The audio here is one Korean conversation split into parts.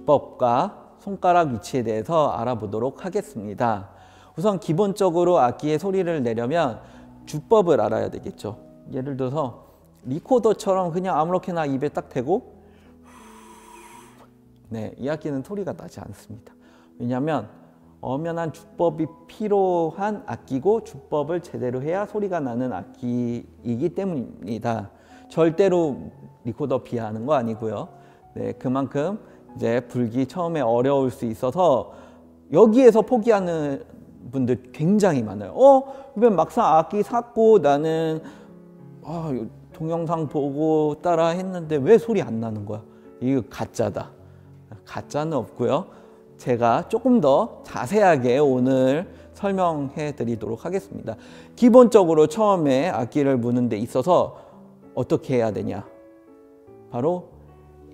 주법과 손가락 위치에 대해서 알아보도록 하겠습니다. 우선 기본적으로 악기의 소리를 내려면 주법을 알아야 되겠죠. 예를 들어서 리코더처럼 그냥 아무렇게나 입에 딱 대고 이 악기는 소리가 나지 않습니다. 왜냐하면 엄연한 주법이 필요한 악기고 주법을 제대로 해야 소리가 나는 악기이기 때문입니다. 절대로 리코더 비하하는 거 아니고요. 그만큼 이제 불기 처음에 어려울 수 있어서 여기에서 포기하는 분들 굉장히 많아요. 왜 막상 악기 샀고 나는 동영상 보고 따라 했는데 왜 소리 안 나는 거야? 이거 가짜다. 가짜는 없고요. 제가 조금 더 자세하게 오늘 설명해 드리도록 하겠습니다. 기본적으로 처음에 악기를 무는 데 있어서 어떻게 해야 되냐? 바로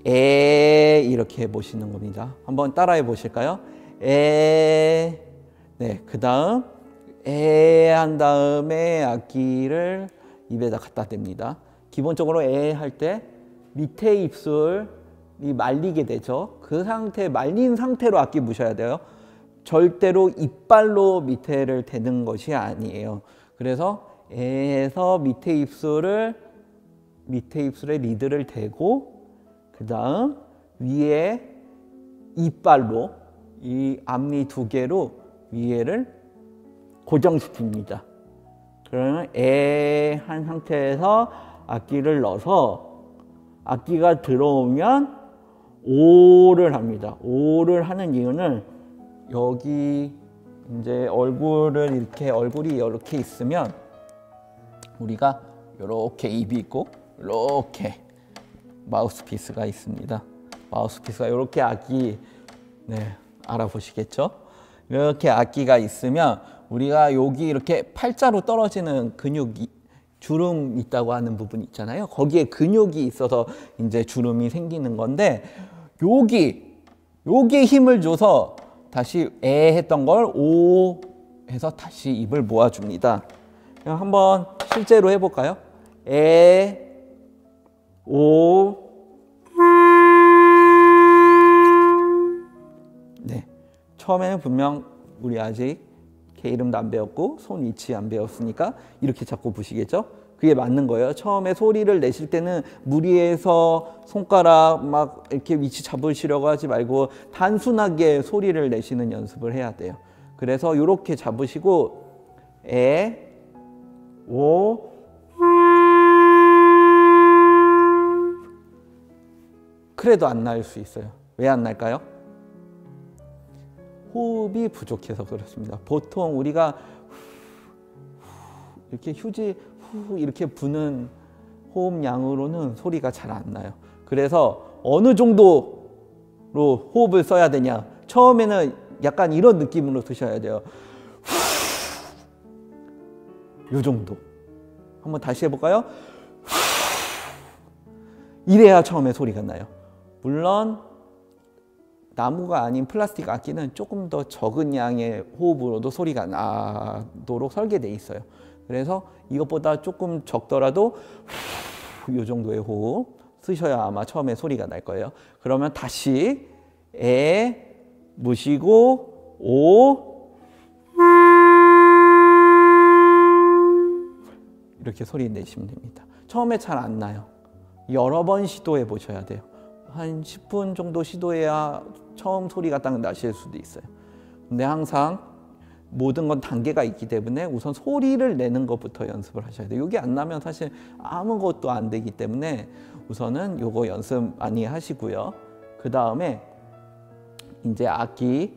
이렇게 해보시는 겁니다. 한번 따라해 보실까요? 그 다음 한 다음에 악기를 입에다 갖다 댑니다. 기본적으로 할 때 밑에 입술이 말리게 되죠. 그 상태, 말린 상태로 악기 무셔야 돼요. 절대로 이빨로 밑에를 대는 것이 아니에요. 그래서 에에서 밑에 입술에 리드를 대고 그 다음 위에 이빨로 이 앞니 두 개로 위에를 고정시킵니다. 그러면 한 상태에서 악기를 넣어서 악기가 들어오면 오를 합니다. 오를 하는 이유는 여기 이제 얼굴이 이렇게 있으면 우리가 이렇게 입이 있고 이렇게 마우스피스가 있습니다. 마우스피스가 이렇게 악기 알아보시겠죠? 이렇게 악기가 있으면 우리가 여기 이렇게 팔자로 떨어지는 주름 있다고 하는 부분 있잖아요. 거기에 근육이 있어서 이제 주름이 생기는 건데 여기에 힘을 줘서 다시 했던 걸 오 해서 다시 입을 모아줍니다. 그냥 한번 실제로 해볼까요? 오 처음에는 분명 우리 아직 개 이름도 안 배웠고 손 위치 안 배웠으니까 이렇게 잡고 부시겠죠? 그게 맞는 거예요. 처음에 소리를 내실 때는 무리해서 손가락 막 이렇게 위치 잡으시려고 하지 말고 단순하게 소리를 내시는 연습을 해야 돼요. 그래서 이렇게 잡으시고 오 그래도 안 날 수 있어요. 왜 안 날까요? 호흡이 부족해서 그렇습니다. 보통 우리가 이렇게 휴지 이렇게 부는 호흡량으로는 소리가 잘 안 나요. 그래서 어느 정도로 호흡을 써야 되냐? 처음에는 약간 이런 느낌으로 드셔야 돼요. 이 정도. 한번 다시 해볼까요? 이래야 처음에 소리가 나요. 물론 나무가 아닌 플라스틱 악기는 조금 더 적은 양의 호흡으로도 소리가 나도록 설계되어 있어요. 그래서 이것보다 조금 적더라도 이 정도의 호흡 쓰셔야 아마 처음에 소리가 날 거예요. 그러면 다시 무시고 오 이렇게 소리 내시면 됩니다. 처음에 잘 안 나요. 여러 번 시도해 보셔야 돼요. 한 10분 정도 시도해야 처음 소리가 딱 나실 수도 있어요. 근데 항상 모든 건 단계가 있기 때문에 우선 소리를 내는 것부터 연습을 하셔야 돼요. 이게 안 나면 사실 아무것도 안 되기 때문에 우선은 요거 연습 많이 하시고요. 그 다음에 이제 악기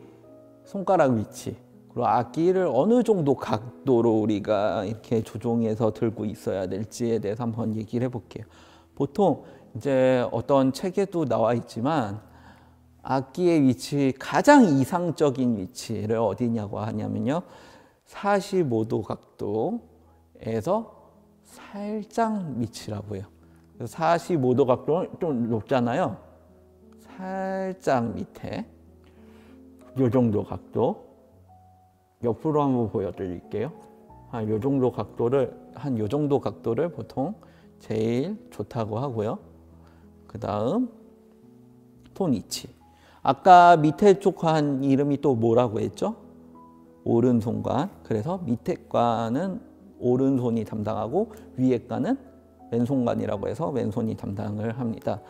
손가락 위치 그리고 악기를 어느 정도 각도로 우리가 이렇게 조종해서 들고 있어야 될지에 대해서 한번 얘기를 해볼게요. 보통 이제 어떤 책에도 나와 있지만 악기의 위치, 가장 이상적인 위치를 어디냐고 하냐면요. 45도 각도에서 살짝 밑이라고 해요. 45도 각도는 좀 높잖아요. 살짝 밑에 이 정도 각도 옆으로 한번 보여드릴게요. 한 이 정도 각도를 보통 제일 좋다고 하고요. 그 다음 톤 위치. 아까 밑에 쪽 관 이름이 또 뭐라고 했죠? 오른손관. 그래서 밑에 관은 오른손이 담당하고 위에 관은 왼손관이라고 해서 왼손이 담당을 합니다.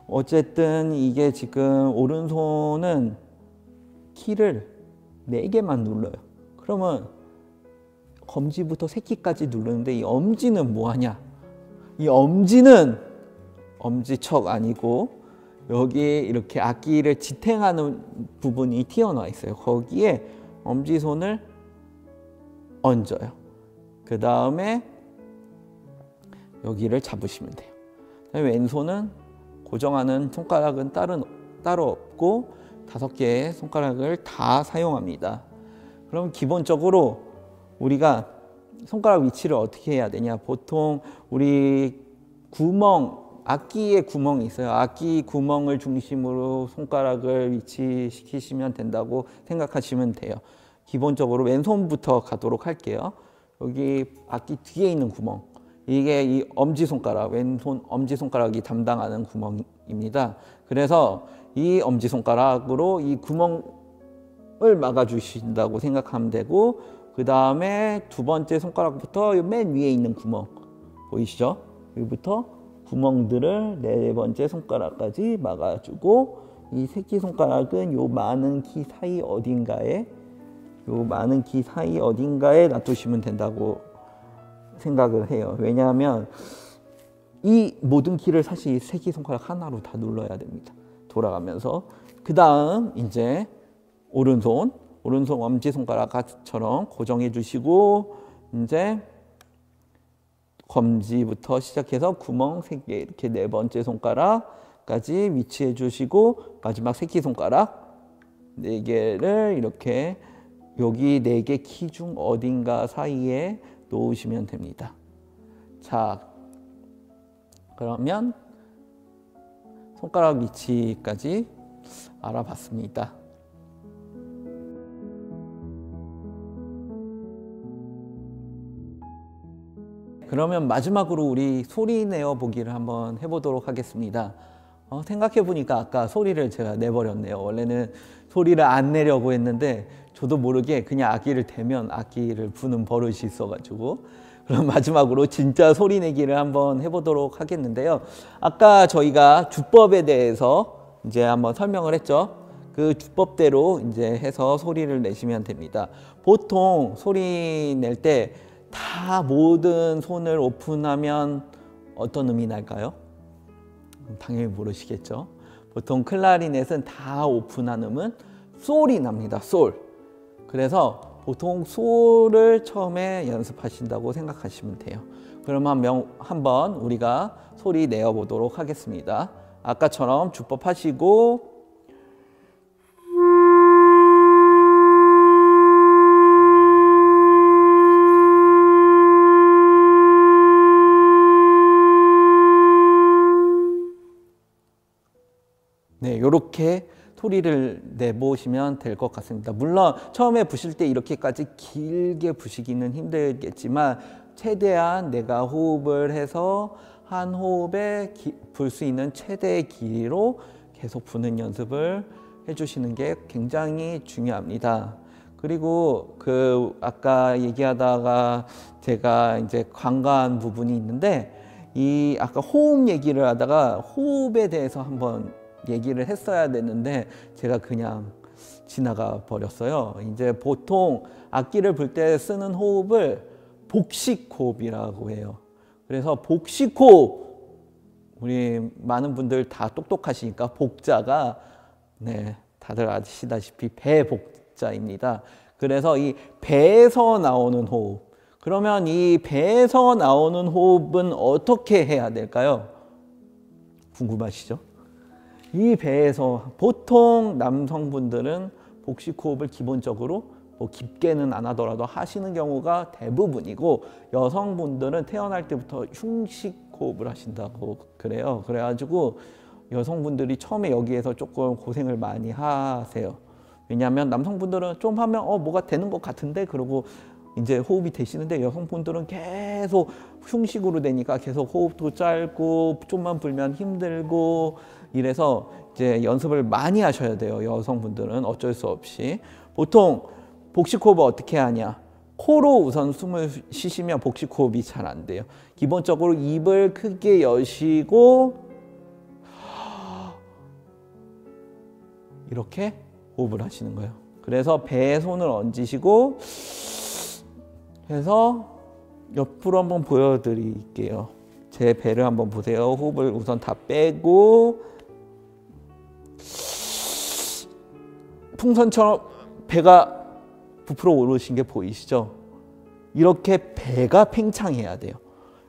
어쨌든 이게 지금 오른손은 키를 4개만 눌러요. 그러면 검지부터 새끼까지 누르는데 이 엄지는 뭐하냐? 이 엄지는 엄지척 아니고 여기에 이렇게 악기를 지탱하는 부분이 튀어나와 있어요. 거기에 엄지손을 얹어요. 그 다음에 여기를 잡으시면 돼요. 왼손은 고정하는 손가락은 따로 없고 5개의 손가락을 다 사용합니다. 그럼 기본적으로 우리가 손가락 위치를 어떻게 해야 되냐? 보통 우리 악기에 구멍이 있어요. 악기 구멍을 중심으로 손가락을 위치시키시면 된다고 생각하시면 돼요. 기본적으로 왼손부터 가도록 할게요. 여기 악기 뒤에 있는 구멍, 이게 이 엄지손가락, 왼손 엄지손가락이 담당하는 구멍입니다. 그래서 이 엄지손가락으로 이 구멍을 막아주신다고 생각하면 되고, 그 다음에 2번째 손가락부터 맨 위에 있는 구멍 보이시죠? 여기부터 구멍들을 4번째 손가락까지 막아주고, 이 새끼손가락은 요 많은 키 사이 어딘가에 놔두시면 된다고 생각을 해요. 왜냐하면 이 모든 키를 사실 새끼손가락 하나로 다 눌러야 됩니다. 돌아가면서. 그 다음 이제 오른손 엄지손가락처럼 고정해 주시고, 이제 검지부터 시작해서 구멍 3개, 이렇게 4번째 손가락까지 위치해 주시고, 마지막 새끼손가락 4개를 이렇게 여기 4개 키 중 어딘가 사이에 놓으시면 됩니다. 자, 그러면 손가락 위치까지 알아봤습니다. 그러면 마지막으로 우리 소리 내어 보기를 한번 해보도록 하겠습니다. 생각해 보니까 아까 소리를 제가 내버렸네요. 원래는 소리를 안 내려고 했는데 저도 모르게 그냥 악기를 대면 악기를 부는 버릇이 있어가지고, 그럼 마지막으로 진짜 소리 내기를 한번 해보도록 하겠는데요. 아까 저희가 주법에 대해서 이제 한번 설명을 했죠. 그 주법대로 이제 해서 소리를 내시면 됩니다. 보통 소리 낼 때 다 모든 손을 오픈하면 어떤 음이 날까요? 당연히 모르시겠죠. 보통 클라리넷은 다 오픈한 음은 솔이 납니다. 솔. 그래서 보통 솔을 처음에 연습하신다고 생각하시면 돼요. 그러면 한번 우리가 소리 내어 보도록 하겠습니다. 아까처럼 주법 하시고, 네, 이렇게 소리를 내보시면 될 것 같습니다. 물론 처음에 부실 때 이렇게까지 길게 부시기는 힘들겠지만, 최대한 내가 호흡을 해서 한 호흡에 불 수 있는 최대의 길이로 계속 부는 연습을 해주시는 게 굉장히 중요합니다. 그리고 아까 얘기하다가 제가 이제 간과한 부분이 있는데, 이 아까 호흡 얘기를 하다가 호흡에 대해서 한번 얘기를 했어야 되는데 제가 그냥 지나가 버렸어요. 이제 보통 악기를 불 때 쓰는 호흡을 복식호흡이라고 해요. 그래서 복식호흡, 우리 많은 분들 다 똑똑하시니까 복자가, 네, 다들 아시다시피 배복자입니다. 그래서 이 배에서 나오는 호흡, 그러면 이 배에서 나오는 호흡은 어떻게 해야 될까요? 궁금하시죠? 이 배에서 보통 남성분들은 복식호흡을 기본적으로 뭐 깊게는 안 하더라도 하시는 경우가 대부분이고, 여성분들은 태어날 때부터 흉식호흡을 하신다고 그래요. 그래가지고 여성분들이 처음에 여기에서 조금 고생을 많이 하세요. 왜냐하면 남성분들은 좀 하면 뭐가 되는 것 같은데, 그러고 이제 호흡이 되시는데 여성분들은 계속 흉식으로 되니까 계속 호흡도 짧고 좀만 불면 힘들고 이래서 이제 연습을 많이 하셔야 돼요. 여성분들은 어쩔 수 없이. 보통 복식호흡 어떻게 하냐? 코로 우선 숨을 쉬시면 복식호흡이 잘 안 돼요. 기본적으로 입을 크게 여시고 이렇게 호흡을 하시는 거예요. 그래서 배에 손을 얹으시고 해서 옆으로 한번 보여드릴게요. 제 배를 한번 보세요. 호흡을 우선 다 빼고 풍선처럼 배가 부풀어 오르신 게 보이시죠? 이렇게 배가 팽창해야 돼요.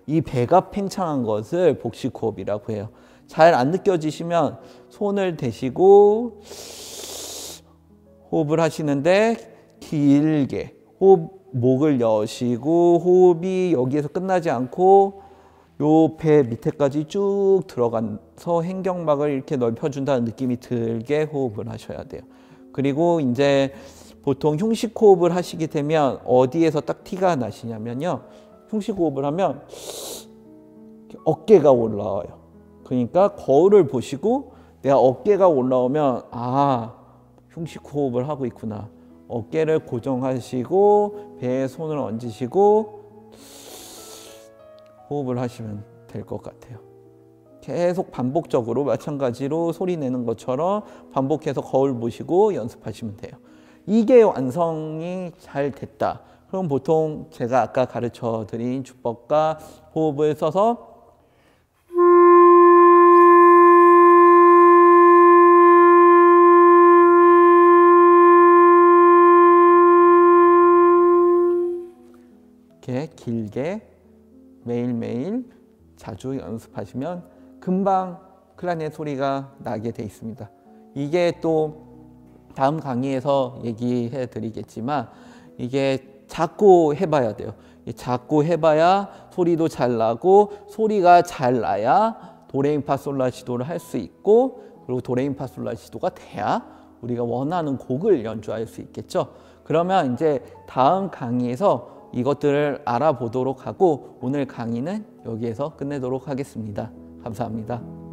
이 배가 팽창한 것을 복식호흡이라고 해요. 잘 안 느껴지시면 손을 대시고 호흡을 하시는데 길게 목을 여시고 호흡이 여기에서 끝나지 않고 요 배 밑에까지 쭉 들어가서 횡격막을 이렇게 넓혀준다는 느낌이 들게 호흡을 하셔야 돼요. 그리고 이제 보통 흉식호흡을 하시게 되면 어디에서 딱 티가 나시냐면요. 흉식호흡을 하면 어깨가 올라와요. 그러니까 거울을 보시고 내가 어깨가 올라오면 흉식호흡을 하고 있구나. 어깨를 고정하시고 배에 손을 얹으시고 호흡을 하시면 될 것 같아요. 계속 반복적으로 마찬가지로 소리 내는 것처럼 반복해서 거울 보시고 연습하시면 돼요. 이게 완성이 잘 됐다. 그럼 보통 제가 아까 가르쳐 드린 주법과 호흡을 써서 이렇게 길게 매일매일 자주 연습하시면 금방 클라리넷 소리가 나게 돼 있습니다. 이게 또 다음 강의에서 얘기해 드리겠지만 이게 자꾸 해봐야 돼요. 자꾸 해봐야 소리도 잘 나고 소리가 잘 나야 도레미파솔라시도를 할 수 있고 그리고 도레미파솔라시도가 돼야 우리가 원하는 곡을 연주할 수 있겠죠. 그러면 이제 다음 강의에서 이것들을 알아보도록 하고 오늘 강의는 여기에서 끝내도록 하겠습니다. 감사합니다.